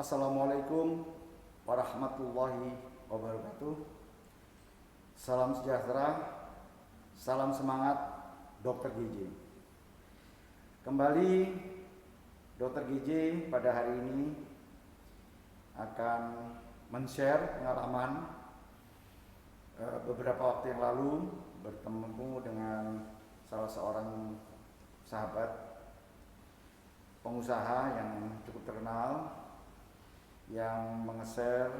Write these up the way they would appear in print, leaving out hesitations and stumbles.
Assalamualaikum warahmatullahi wabarakatuh. Salam sejahtera, salam semangat Dr. GJ. Kembali Dr. GJ pada hari ini akan men-share pengalaman beberapa waktu yang lalu bertemu dengan salah seorang sahabat pengusaha yang cukup terkenal, yang menge-share,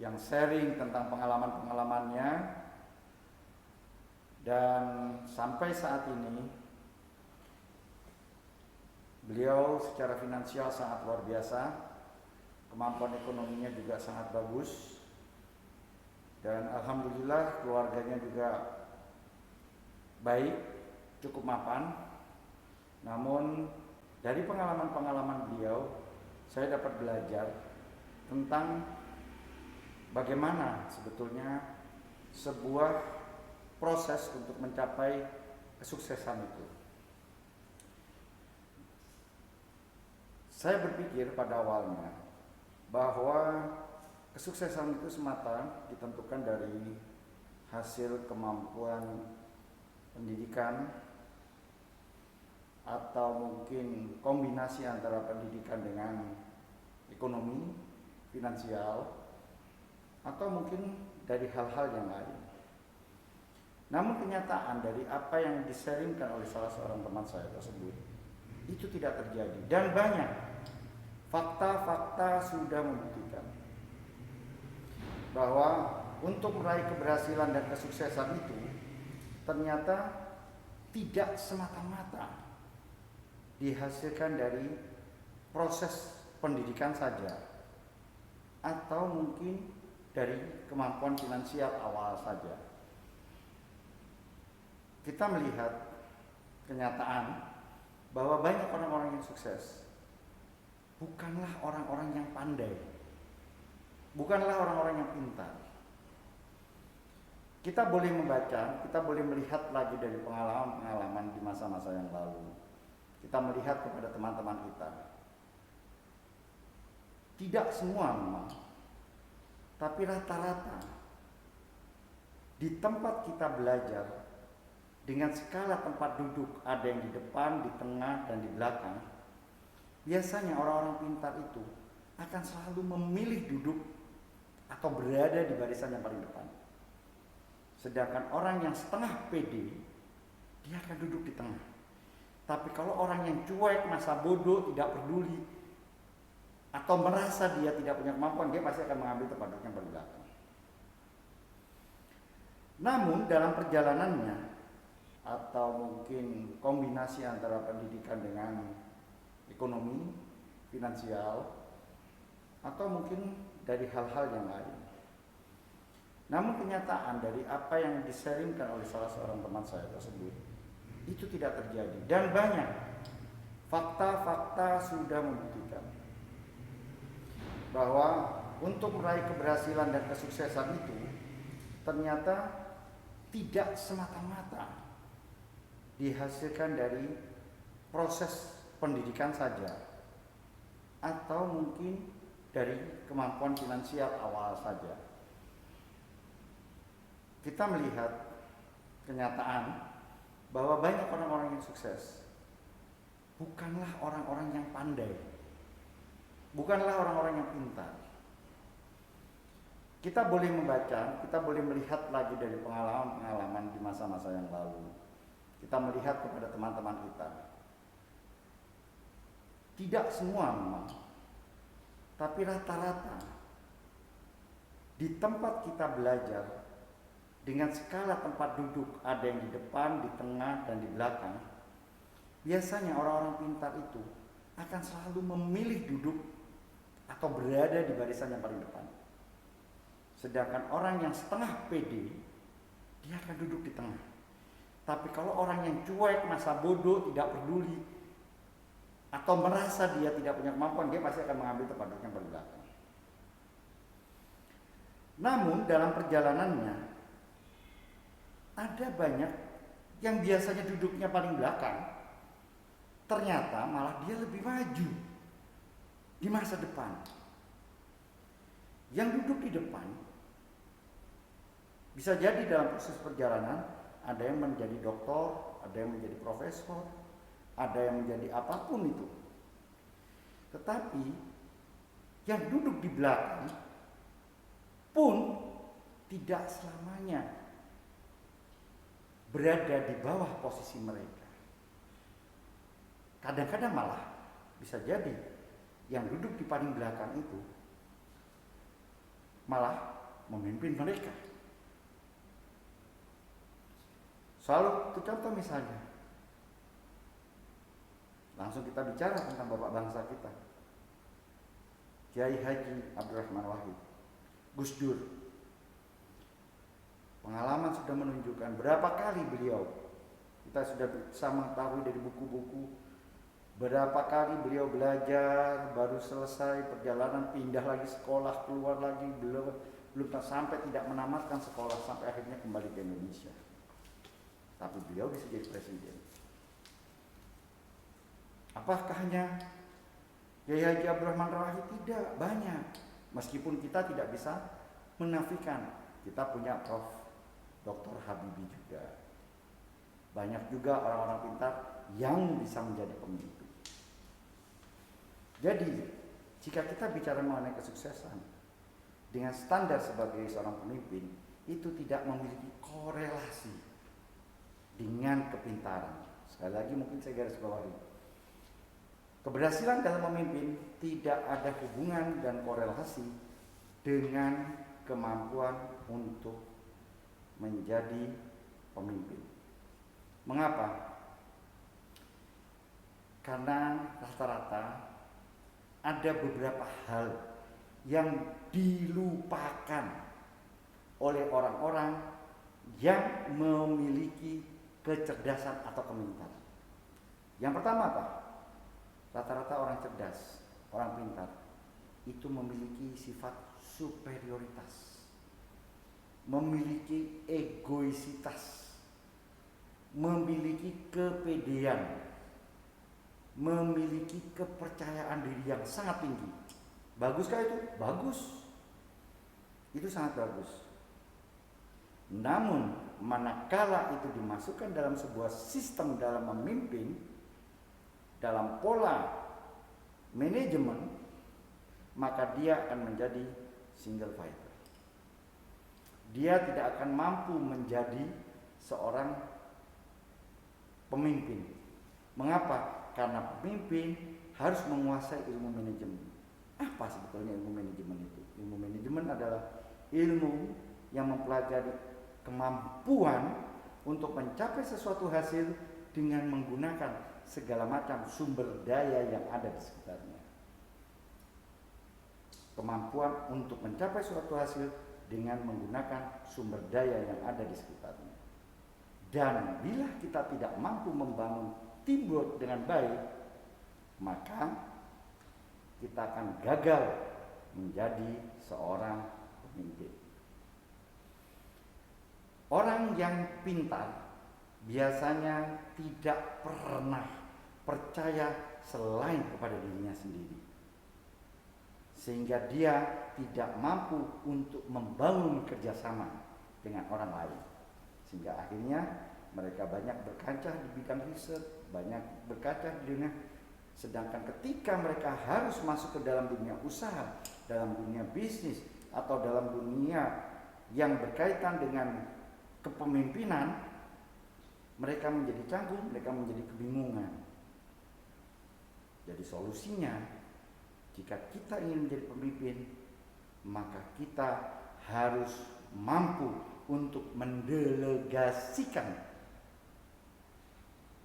yang sharing tentang pengalaman-pengalamannya, dan sampai saat ini beliau secara finansial sangat luar biasa, kemampuan ekonominya juga sangat bagus, dan alhamdulillah keluarganya juga baik, cukup mapan. Namun dari pengalaman-pengalaman beliau, saya dapat belajar tentang bagaimana sebetulnya sebuah proses untuk mencapai kesuksesan itu. Saya berpikir pada awalnya bahwa kesuksesan itu semata ditentukan dari hasil kemampuan pendidikan, atau mungkin kombinasi antara pendidikan dengan ekonomi, finansial, atau mungkin dari hal-hal yang lain. Namun kenyataan dari apa yang disaringkan oleh salah seorang teman saya tersebut, itu tidak terjadi. Dan banyak fakta-fakta sudah membuktikan bahwa untuk meraih keberhasilan dan kesuksesan itu ternyata tidak semata-mata dihasilkan dari proses pendidikan saja, atau mungkin dari kemampuan finansial awal saja. Kita melihat kenyataan bahwa banyak orang-orang yang sukses bukanlah orang-orang yang pandai, bukanlah orang-orang yang pintar. Kita boleh membaca, kita boleh melihat lagi dari pengalaman-pengalaman di masa-masa yang lalu. Kita melihat kepada teman-teman kita. Tidak semua memang, tapi rata-rata di tempat kita belajar dengan skala tempat duduk, ada yang di depan, di tengah, dan di belakang. Biasanya orang-orang pintar itu akan selalu memilih duduk atau berada di barisan yang paling depan. Sedangkan orang yang setengah pede, dia akan duduk di tengah. Tapi kalau orang yang cuek, masa bodoh, tidak peduli, atau merasa dia tidak punya kemampuan, dia pasti akan mengambil tempat duduk yang paling belakang. Namun dalam perjalanannya, atau mungkin kombinasi antara pendidikan dengan ekonomi, finansial, atau mungkin dari hal-hal yang lain. Namun kenyataan dari apa yang disaringkan oleh salah seorang teman saya tersebut, itu tidak terjadi. Dan banyak fakta-fakta sudah membuktikan bahwa untuk meraih keberhasilan dan kesuksesan itu ternyata tidak semata-mata dihasilkan dari proses pendidikan saja, atau mungkin dari kemampuan finansial awal saja. Kita melihat kenyataan bahwa banyak orang-orang yang sukses bukanlah orang-orang yang pandai, bukanlah orang-orang yang pintar. Kita boleh membaca, kita boleh melihat lagi dari pengalaman-pengalaman di masa-masa yang lalu. Kita melihat kepada teman-teman kita. Tidak semua memang, tapi rata-rata di tempat kita belajar dengan skala tempat duduk, ada yang di depan, di tengah, dan di belakang. Biasanya orang-orang pintar itu akan selalu memilih duduk atau berada di barisan yang paling depan. Sedangkan orang yang setengah pede, dia akan duduk di tengah. Tapi kalau orang yang cuek, masa bodoh, tidak peduli, atau merasa dia tidak punya kemampuan, dia pasti akan mengambil tempat duduk yang paling belakang. Namun dalam perjalanannya, ada banyak yang biasanya duduknya paling belakang, ternyata malah dia lebih maju. di masa depan. Yang duduk di depan bisa jadi dalam proses perjalanan ada yang menjadi doktor, ada yang menjadi profesor, ada yang menjadi apapun itu. Tetapi yang duduk di belakang pun tidak selamanya berada di bawah posisi mereka. Kadang-kadang malah bisa jadi yang duduk di paling belakang itu malah memimpin mereka. Satu contoh misalnya, langsung kita bicara tentang bapak bangsa kita, Kiai Haji Abdurrahman Wahid, Gus Dur. Pengalaman sudah menunjukkan berapa kali beliau, kita sudah bisa mengetahui dari buku-buku, berapa kali beliau belajar, baru selesai perjalanan pindah lagi sekolah, keluar lagi, belum sampai tidak menamatkan sekolah, sampai akhirnya kembali ke Indonesia. Tapi beliau bisa jadi presiden. Apakah hanya Kiai Haji Abdurrahman Wahid? Tidak, banyak. Meskipun kita tidak bisa menafikan, kita punya Prof. Dr. Habibie juga. Banyak juga orang-orang pintar yang bisa menjadi pemimpin. Jadi, jika kita bicara mengenai kesuksesan dengan standar sebagai seorang pemimpin, itu tidak memiliki korelasi dengan kepintaran. Sekali lagi mungkin saya garis bawahi, keberhasilan dalam memimpin tidak ada hubungan dan korelasi dengan kemampuan untuk menjadi pemimpin. Mengapa? Karena rata-rata ada beberapa hal yang dilupakan oleh orang-orang yang memiliki kecerdasan atau kepintaran. Yang pertama apa? Rata-rata orang cerdas, orang pintar itu memiliki sifat superioritas, memiliki egoisitas, memiliki kepedean, memiliki kepercayaan diri yang sangat tinggi. Baguskah itu? Bagus. Itu sangat bagus. Namun manakala itu dimasukkan dalam sebuah sistem dalam memimpin, dalam pola manajemen, maka dia akan menjadi single fighter. Dia tidak akan mampu menjadi seorang pemimpin. Mengapa? Karena pemimpin harus menguasai ilmu manajemen. Apa sebetulnya ilmu manajemen itu? Ilmu manajemen adalah ilmu yang mempelajari kemampuan untuk mencapai sesuatu hasil dengan menggunakan segala macam sumber daya yang ada di sekitarnya. Kemampuan untuk mencapai suatu hasil dengan menggunakan sumber daya yang ada di sekitarnya. Dan bila kita tidak mampu membangun teamwork dengan baik, maka kita akan gagal menjadi seorang pemimpin. Orang yang pintar biasanya tidak pernah percaya selain kepada dirinya sendiri, sehingga dia tidak mampu untuk membangun kerjasama dengan orang lain, sehingga akhirnya mereka banyak berkancah di bidang riset, banyak berkancah di dunia. Sedangkan ketika mereka harus masuk ke dalam dunia usaha, dalam dunia bisnis, atau dalam dunia yang berkaitan dengan kepemimpinan, mereka menjadi canggung, mereka menjadi kebingungan. Jadi solusinya, jika kita ingin menjadi pemimpin, maka kita harus mampu untuk mendelegasikan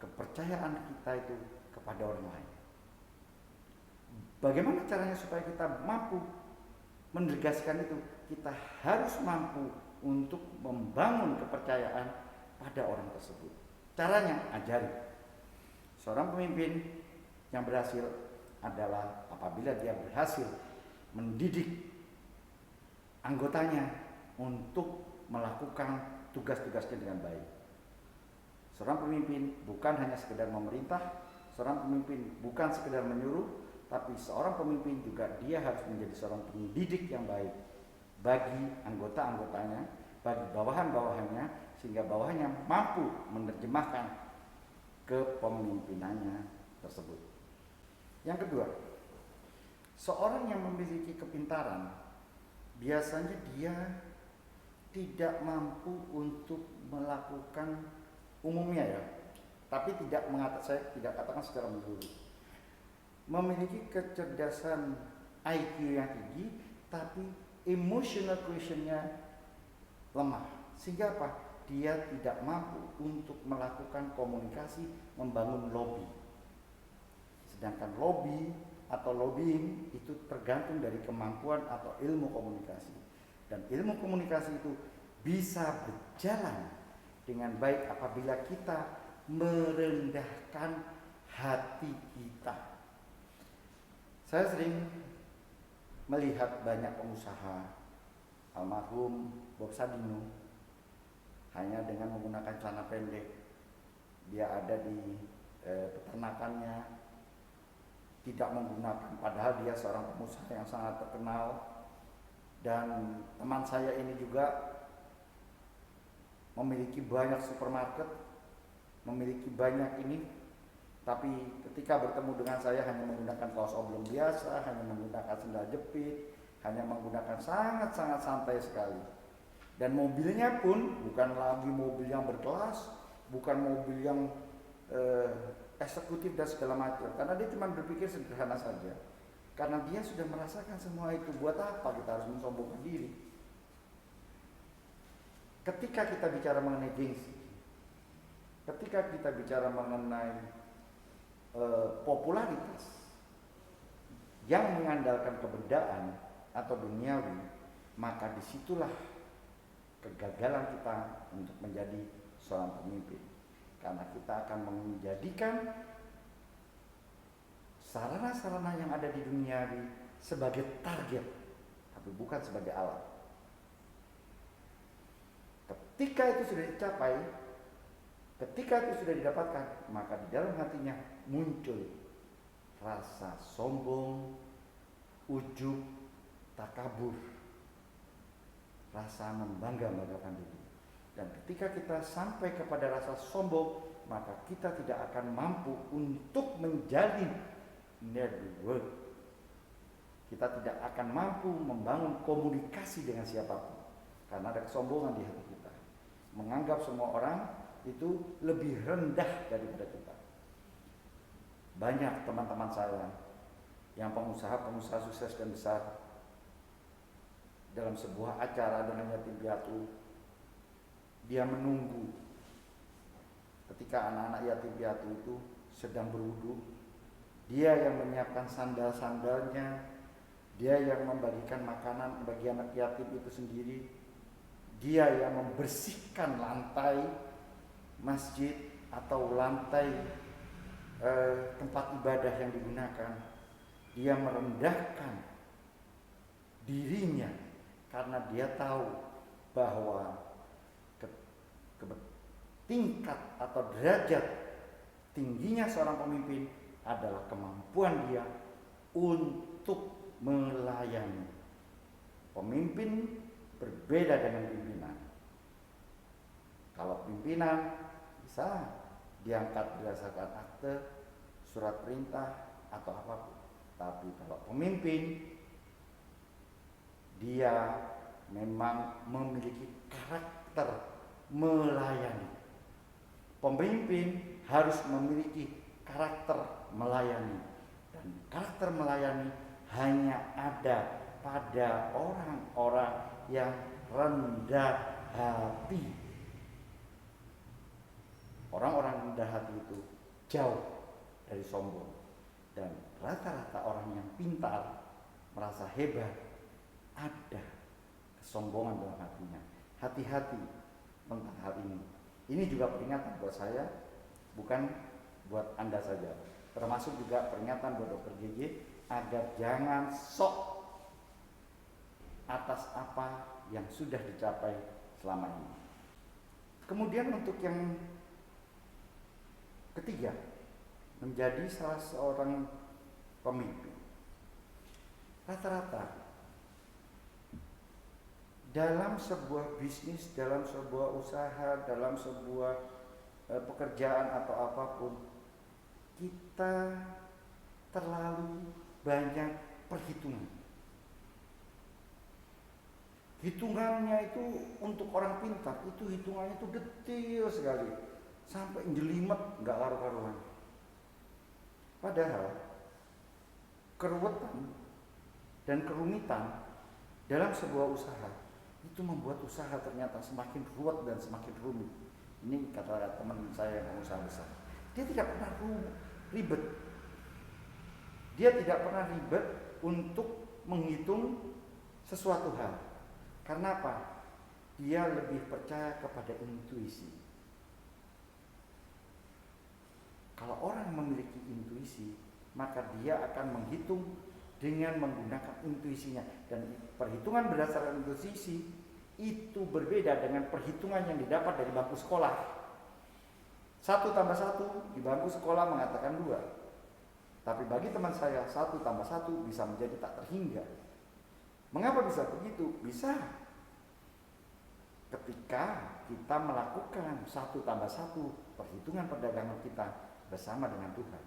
kepercayaan kita itu kepada orang lain. Bagaimana caranya supaya kita mampu mendelegasikan itu? Kita harus mampu untuk membangun kepercayaan pada orang tersebut. Caranya, ajari. Seorang pemimpin yang berhasil adalah apabila dia berhasil mendidik anggotanya untuk melakukan tugas-tugasnya dengan baik. Seorang pemimpin bukan hanya sekedar memerintah, seorang pemimpin bukan sekedar menyuruh, tapi seorang pemimpin juga dia harus menjadi seorang pendidik yang baik bagi anggota-anggotanya, bagi bawahan-bawahannya, sehingga bawahannya mampu menerjemahkan kepemimpinannya tersebut. Yang kedua, seorang yang memiliki kepintaran biasanya dia tidak mampu untuk melakukan umumnya ya, tapi saya tidak katakan secara menyeluruh. Memiliki kecerdasan IQ yang tinggi, tapi emotional quotient-nya lemah. Sehingga apa? Dia tidak mampu untuk melakukan komunikasi, membangun lobby. Sedangkan lobby atau lobbying itu tergantung dari kemampuan atau ilmu komunikasi. Dan ilmu komunikasi itu bisa berjalan dengan baik apabila kita merendahkan hati kita. Saya sering melihat banyak pengusaha, almarhum Bob Sadino, hanya dengan menggunakan celana pendek. Dia ada di peternakannya, tidak menggunakan, padahal dia seorang pengusaha yang sangat terkenal. Dan teman saya ini juga memiliki banyak supermarket, memiliki banyak ini, tapi ketika bertemu dengan saya hanya menggunakan kaos oblong biasa, hanya menggunakan sandal jepit, hanya menggunakan sangat-sangat santai sekali. Dan mobilnya pun bukan lagi mobil yang berkelas, bukan mobil yang eksekutif dan segala macam, karena dia cuma berpikir sederhana saja. Karena dia sudah merasakan semua itu, buat apa kita harus mensombongkan diri? Ketika kita bicara mengenai gengsi, ketika kita bicara mengenai popularitas yang mengandalkan kebendaan atau duniawi, maka disitulah kegagalan kita untuk menjadi seorang pemimpin. Karena kita akan menjadikan sarana-sarana yang ada di duniawi sebagai target, tapi bukan sebagai alat. Ketika itu sudah dicapai, ketika itu sudah didapatkan, maka di dalam hatinya muncul rasa sombong, ujub, takabur, rasa membangga-banggakan diri. Dan ketika kita sampai kepada rasa sombong, maka kita tidak akan mampu untuk menjalin network. Kita tidak akan mampu membangun komunikasi dengan siapapun, karena ada kesombongan di hati kita, menganggap semua orang itu lebih rendah daripada kita. Banyak teman-teman saya yang pengusaha-pengusaha sukses dan besar, dalam sebuah acara dengan yatim piatu, dia menunggu ketika anak-anak yatim piatu itu sedang berwudu. Dia yang menyiapkan sandal-sandalnya, dia yang membagikan makanan bagi anak yatim itu sendiri, dia yang membersihkan lantai masjid atau lantai tempat ibadah yang digunakan. Dia merendahkan dirinya karena dia tahu bahwa tingkat atau derajat tingginya seorang pemimpin adalah kemampuan dia untuk melayani. Pemimpin berbeda dengan pimpinan. Kalau pimpinan bisa diangkat berdasarkan akte, surat perintah atau apapun. Tapi kalau pemimpin, dia memang memiliki karakter melayani. Pemimpin harus memiliki karakter melayani, dan karakter melayani hanya ada pada orang-orang yang rendah hati. Orang-orang rendah hati itu jauh dari sombong, dan rata-rata orang yang pintar, merasa hebat, ada kesombongan dalam hatinya. Hati-hati tentang hal ini. Ini juga peringatan buat saya, bukan buat Anda saja, termasuk juga peringatan buat Dr. JJ agar jangan sok atas apa yang sudah dicapai selama ini. Kemudian untuk yang ketiga, menjadi salah seorang pemimpin, Rata-rata dalam sebuah bisnis, dalam sebuah usaha, dalam sebuah pekerjaan atau apapun, kita terlalu banyak perhitungan. Hitungannya itu untuk orang pintar, itu hitungannya itu detail sekali, sampai jelimet, nggak karu-karuan. Padahal keruwetan dan kerumitan dalam sebuah usaha itu membuat usaha ternyata semakin ruwet dan semakin rumit. Ini kata teman saya yang pengusaha besar. Dia tidak pernah ribet. Dia tidak pernah ribet untuk menghitung sesuatu hal. Karena apa? Dia lebih percaya kepada intuisi. Kalau orang memiliki intuisi, maka dia akan menghitung dengan menggunakan intuisinya. Dan perhitungan berdasarkan intuisi itu berbeda dengan perhitungan yang didapat dari bangku sekolah. 1 tambah 1 di bangku sekolah mengatakan 2. Tapi bagi teman saya 1 tambah 1 bisa menjadi tak terhingga. Mengapa bisa begitu? Bisa ketika kita melakukan 1 tambah 1 perhitungan perdagangan kita bersama dengan Tuhan.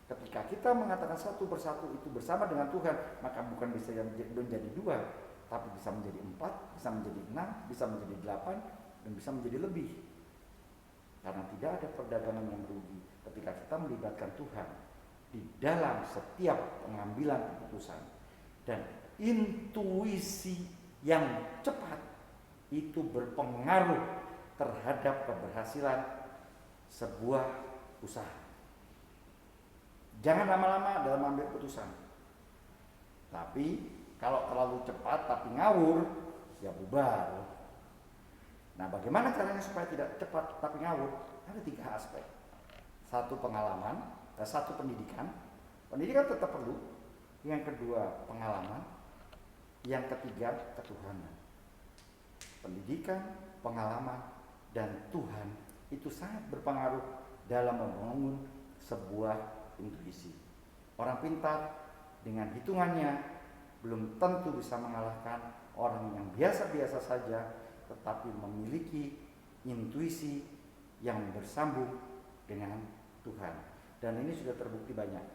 Ketika kita mengatakan 1 persatu itu bersama dengan Tuhan, maka bukan bisa menjadi 2, tapi bisa menjadi 4, bisa menjadi 6, bisa menjadi 8, dan bisa menjadi lebih. Karena tidak ada perdagangan yang merugi ketika kita melibatkan Tuhan di dalam setiap pengambilan keputusan. Dan intuisi yang cepat itu berpengaruh terhadap keberhasilan sebuah usaha. Jangan lama-lama dalam ambil keputusan. Tapi kalau terlalu cepat tapi ngawur, ya bubar. Nah, bagaimana caranya supaya tidak cepat tapi ngawur? Ada 3 aspek. 1 pengalaman, 1 pendidikan. Pendidikan tetap perlu. Yang kedua pengalaman. Yang ketiga ketuhanan. Pendidikan, pengalaman, dan Tuhan itu sangat berpengaruh dalam membangun sebuah intuisi. Orang pintar dengan hitungannya belum tentu bisa mengalahkan orang yang biasa-biasa saja tetapi memiliki intuisi yang bersambung dengan Tuhan. Dan ini sudah terbukti banyak.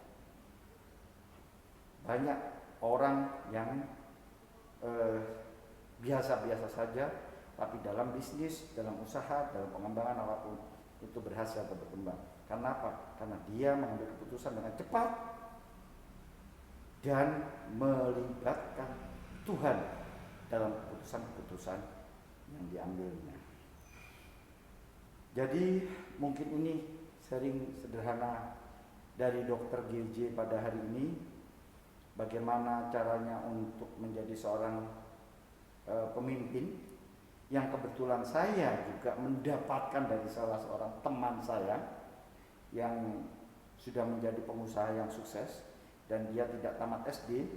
Banyak orang yang biasa-biasa saja tapi dalam bisnis, dalam usaha, dalam pengembangan apapun itu berhasil atau berkembang. Karena apa? Karena dia mengambil keputusan dengan cepat dan melibatkan Tuhan dalam keputusan-keputusan yang diambilnya. Jadi mungkin ini sharing sederhana dari Dr. GJ pada hari ini, bagaimana caranya untuk menjadi seorang pemimpin yang kebetulan saya juga mendapatkan dari salah seorang teman saya yang sudah menjadi pengusaha yang sukses dan dia tidak tamat SD.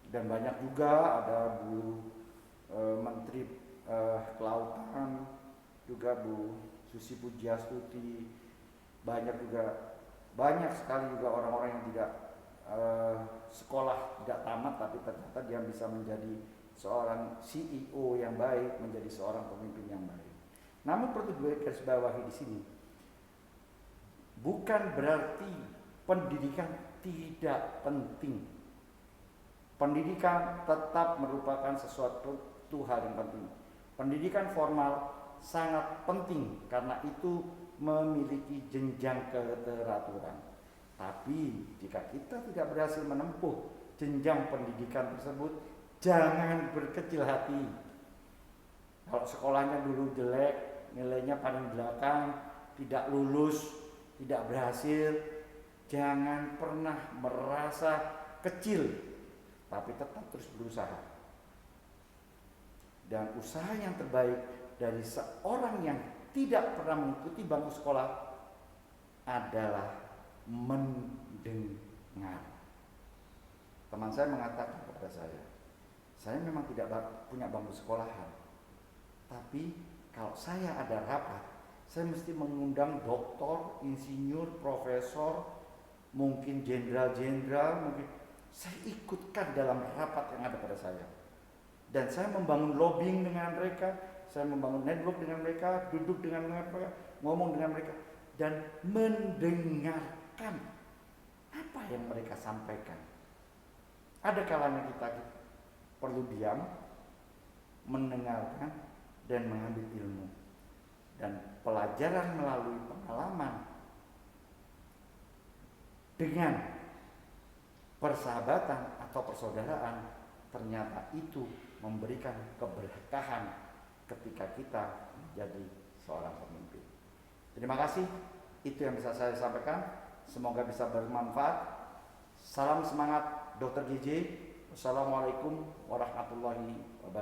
Dan banyak juga ada Bu Menteri Kelautan, juga Bu Susi Pujiastuti, banyak sekali juga orang-orang yang tidak sekolah, tidak tamat, tapi ternyata dia bisa menjadi seorang CEO yang baik, menjadi seorang pemimpin yang baik. Namun perlu digarisbawahi di sini, bukan berarti pendidikan tidak penting. Pendidikan tetap merupakan sesuatu hal yang penting. Pendidikan formal sangat penting karena itu memiliki jenjang keteraturan. Tapi jika kita tidak berhasil menempuh jenjang pendidikan tersebut, jangan berkecil hati. Kalau sekolahnya dulu jelek, nilainya paling belakang, tidak lulus, tidak berhasil, jangan pernah merasa kecil, tapi tetap terus berusaha. Dan usaha yang terbaik dari seorang yang tidak pernah mengikuti bangku sekolah adalah mendengar. Teman saya mengatakan kepada saya memang tidak punya bangku sekolahan, tapi kalau saya ada rapat, saya mesti mengundang doktor, insinyur, profesor, mungkin jenderal-jenderal, mungkin saya ikutkan dalam rapat yang ada pada saya. Dan saya membangun lobbying dengan mereka, saya membangun network dengan mereka, duduk dengan mereka, ngomong dengan mereka, dan mendengarkan apa yang mereka sampaikan. Ada kalanya kita perlu diam, mendengarkan, dan mengambil ilmu. Dan pelajaran melalui pengalaman dengan persahabatan atau persaudaraan, ternyata itu memberikan keberkahan ketika kita menjadi seorang pemimpin. Terima kasih, itu yang bisa saya sampaikan. Semoga bisa bermanfaat. Salam semangat Dr. GJ. Wassalamualaikum warahmatullahi wabarakatuh.